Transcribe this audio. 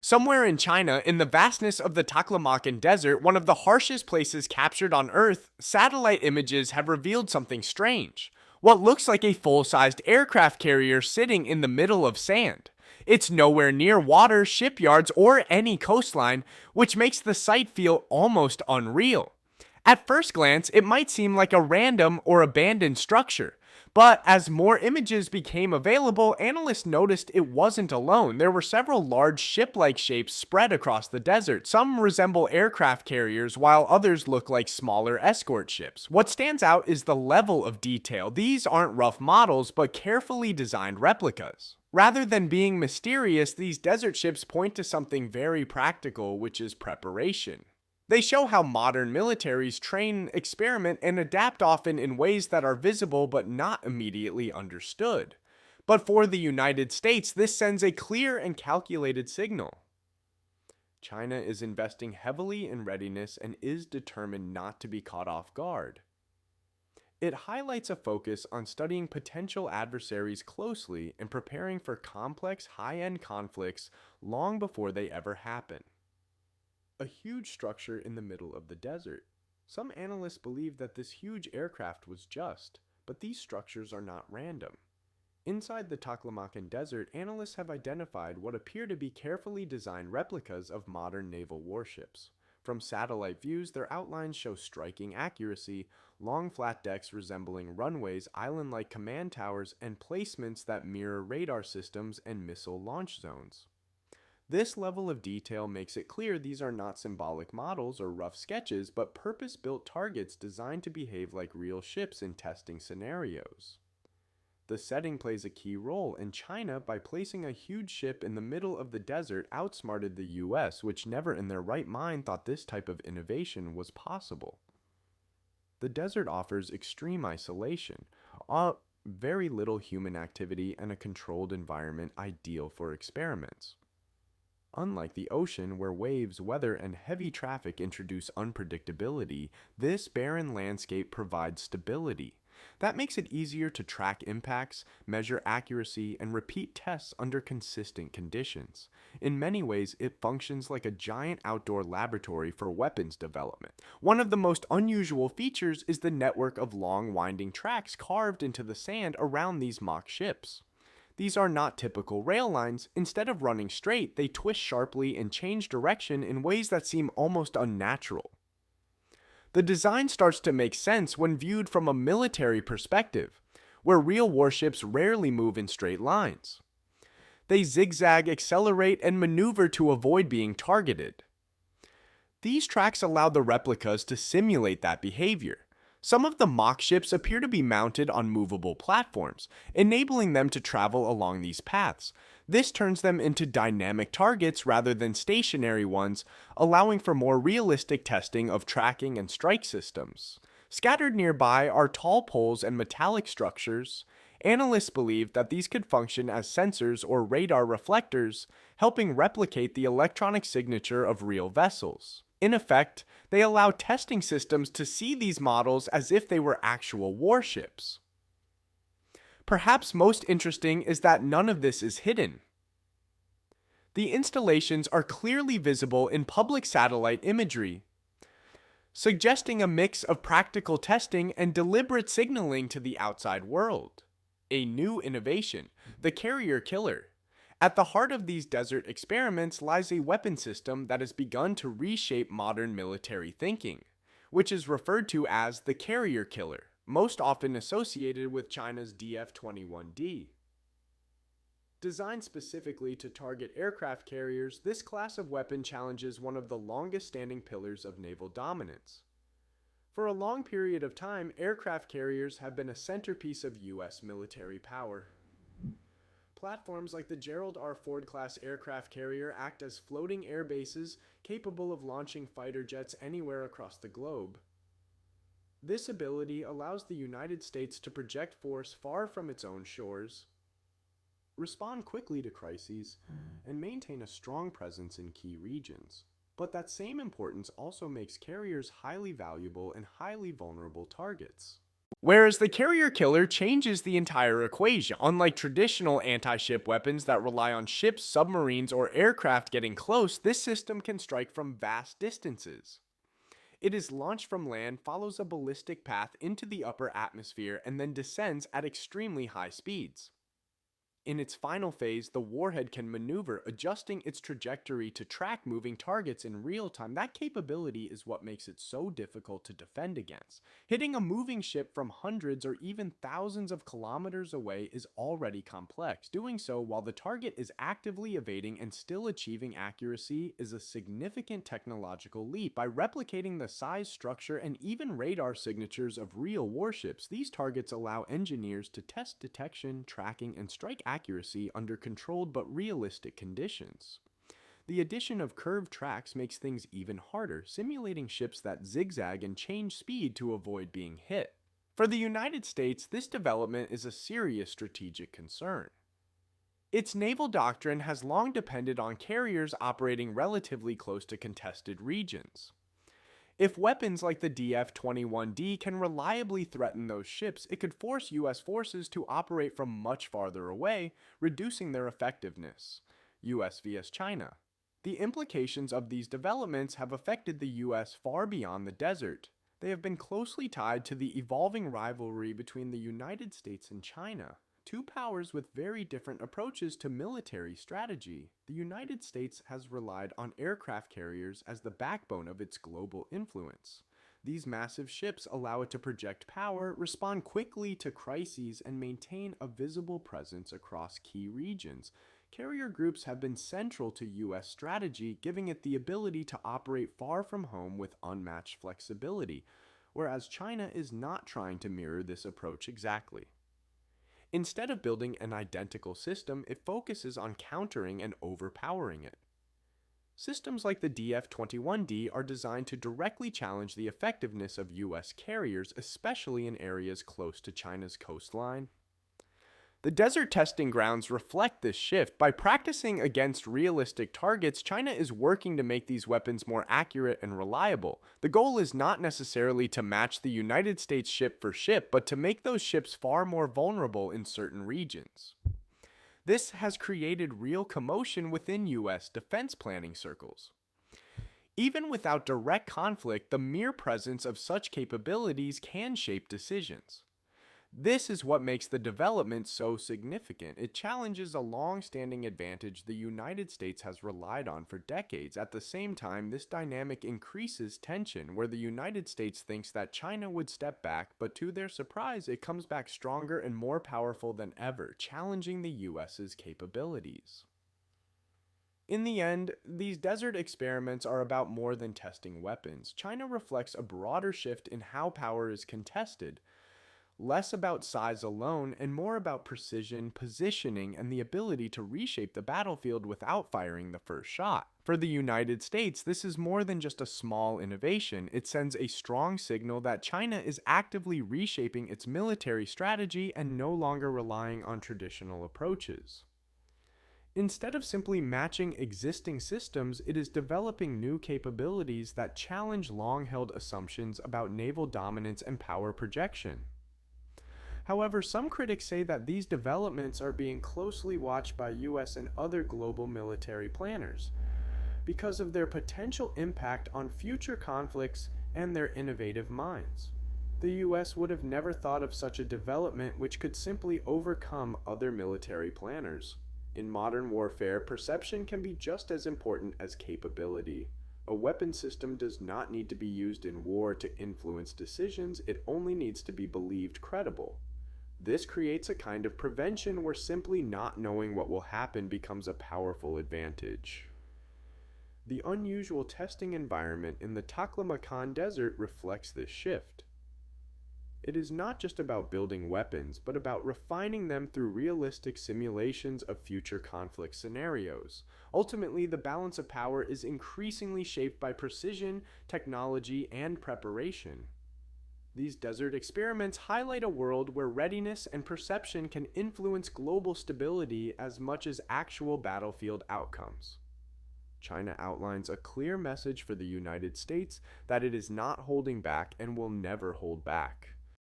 Somewhere in China, in the vastness of the Taklamakan Desert, one of the harshest places captured on Earth, satellite images have revealed something strange. What looks like a full-sized aircraft carrier sitting in the middle of sand. It's nowhere near water, shipyards, or any coastline, which makes the sight feel almost unreal. At first glance, it might seem like a random or abandoned structure. But as more images became available, analysts noticed it wasn't alone. There were several large ship-like shapes spread across the desert. Some resemble aircraft carriers, while others look like smaller escort ships. What stands out is the level of detail. These aren't rough models, but carefully designed replicas. Rather than being mysterious, these desert ships point to something very practical, which is preparation. They show how modern militaries train, experiment, and adapt often in ways that are visible but not immediately understood. But for the United States, this sends a clear and calculated signal. China is investing heavily in readiness and is determined not to be caught off guard. It highlights a focus on studying potential adversaries closely and preparing for complex, high-end conflicts long before they ever happen. A huge structure in the middle of the desert. Some analysts believe that this huge aircraft was just, but these structures are not random. Inside the Taklamakan Desert, analysts have identified what appear to be carefully designed replicas of modern naval warships. From satellite views, their outlines show striking accuracy, long flat decks resembling runways, island-like command towers, and placements that mirror radar systems and missile launch zones. This level of detail makes it clear these are not symbolic models or rough sketches, but purpose-built targets designed to behave like real ships in testing scenarios. The setting plays a key role, and China, by placing a huge ship in the middle of the desert, outsmarted the US, which never in their right mind thought this type of innovation was possible. The desert offers extreme isolation, very little human activity, and a controlled environment ideal for experiments. Unlike the ocean, where waves, weather, and heavy traffic introduce unpredictability, this barren landscape provides stability. That makes it easier to track impacts, measure accuracy, and repeat tests under consistent conditions. In many ways, it functions like a giant outdoor laboratory for weapons development. One of the most unusual features is the network of long, winding tracks carved into the sand around these mock ships. These are not typical rail lines. Instead of running straight, they twist sharply and change direction in ways that seem almost unnatural. The design starts to make sense when viewed from a military perspective, where real warships rarely move in straight lines. They zigzag, accelerate, and maneuver to avoid being targeted. These tracks allow the replicas to simulate that behavior. Some of the mock ships appear to be mounted on movable platforms, enabling them to travel along these paths. This turns them into dynamic targets rather than stationary ones, allowing for more realistic testing of tracking and strike systems. Scattered nearby are tall poles and metallic structures. Analysts believe that these could function as sensors or radar reflectors, helping replicate the electronic signature of real vessels. In effect, they allow testing systems to see these models as if they were actual warships. Perhaps most interesting is that none of this is hidden. The installations are clearly visible in public satellite imagery, suggesting a mix of practical testing and deliberate signaling to the outside world. A new innovation, the carrier killer. At the heart of these desert experiments lies a weapon system that has begun to reshape modern military thinking, which is referred to as the carrier killer, most often associated with China's DF-21D. Designed specifically to target aircraft carriers, this class of weapon challenges one of the longest-standing pillars of naval dominance. For a long period of time, aircraft carriers have been a centerpiece of U.S. military power. Platforms like the Gerald R. Ford-class aircraft carrier act as floating air bases capable of launching fighter jets anywhere across the globe. This ability allows the United States to project force far from its own shores, respond quickly to crises, and maintain a strong presence in key regions. But that same importance also makes carriers highly valuable and highly vulnerable targets. Whereas the carrier killer changes the entire equation. Unlike traditional anti-ship weapons that rely on ships, submarines, or aircraft getting close, this system can strike from vast distances. It is launched from land, follows a ballistic path into the upper atmosphere, and then descends at extremely high speeds. In its final phase, the warhead can maneuver, adjusting its trajectory to track moving targets in real time. That capability is what makes it so difficult to defend against. Hitting a moving ship from hundreds or even thousands of kilometers away is already complex. Doing so while the target is actively evading and still achieving accuracy is a significant technological leap. By replicating the size, structure, and even radar signatures of real warships, these targets allow engineers to test detection, tracking, and strike accuracy under controlled but realistic conditions. The addition of curved tracks makes things even harder, simulating ships that zigzag and change speed to avoid being hit. For the United States, this development is a serious strategic concern. Its naval doctrine has long depended on carriers operating relatively close to contested regions. If weapons like the DF-21D can reliably threaten those ships, it could force U.S. forces to operate from much farther away, reducing their effectiveness. U.S. vs. China. The implications of these developments have affected the U.S. far beyond the desert. They have been closely tied to the evolving rivalry between the United States and China, two powers with very different approaches to military strategy. The United States has relied on aircraft carriers as the backbone of its global influence. These massive ships allow it to project power, respond quickly to crises, and maintain a visible presence across key regions. Carrier groups have been central to U.S. strategy, giving it the ability to operate far from home with unmatched flexibility, whereas China is not trying to mirror this approach exactly. Instead of building an identical system, it focuses on countering and overpowering it. Systems like the DF-21D are designed to directly challenge the effectiveness of U.S. carriers, especially in areas close to China's coastline. The desert testing grounds reflect this shift. By practicing against realistic targets, China is working to make these weapons more accurate and reliable. The goal is not necessarily to match the United States ship for ship, but to make those ships far more vulnerable in certain regions. This has created real commotion within U.S. defense planning circles. Even without direct conflict, the mere presence of such capabilities can shape decisions. This is what makes the development so significant. It challenges a long-standing advantage the United States has relied on for decades. At the same time, this dynamic increases tension, where the United States thinks that China would step back, but to their surprise, it comes back stronger and more powerful than ever, challenging the US's capabilities. In the end, these desert experiments are about more than testing weapons. China reflects a broader shift in how power is contested, less about size alone and more about precision, positioning, and the ability to reshape the battlefield without firing the first shot. For the United States, this is more than just a small innovation. It sends a strong signal that China is actively reshaping its military strategy and no longer relying on traditional approaches. Instead of simply matching existing systems, it is developing new capabilities that challenge long-held assumptions about naval dominance and power projection. However, some critics say that these developments are being closely watched by US and other global military planners because of their potential impact on future conflicts and their innovative minds. The US would have never thought of such a development which could simply overcome other military planners. In modern warfare, perception can be just as important as capability. A weapon system does not need to be used in war to influence decisions, it only needs to be believed credible. This creates a kind of prevention where simply not knowing what will happen becomes a powerful advantage. The unusual testing environment in the Taklamakan Desert reflects this shift. It is not just about building weapons, but about refining them through realistic simulations of future conflict scenarios. Ultimately, the balance of power is increasingly shaped by precision, technology, and preparation. These desert experiments highlight a world where readiness and perception can influence global stability as much as actual battlefield outcomes. China outlines a clear message for the United States that it is not holding back and will never hold back.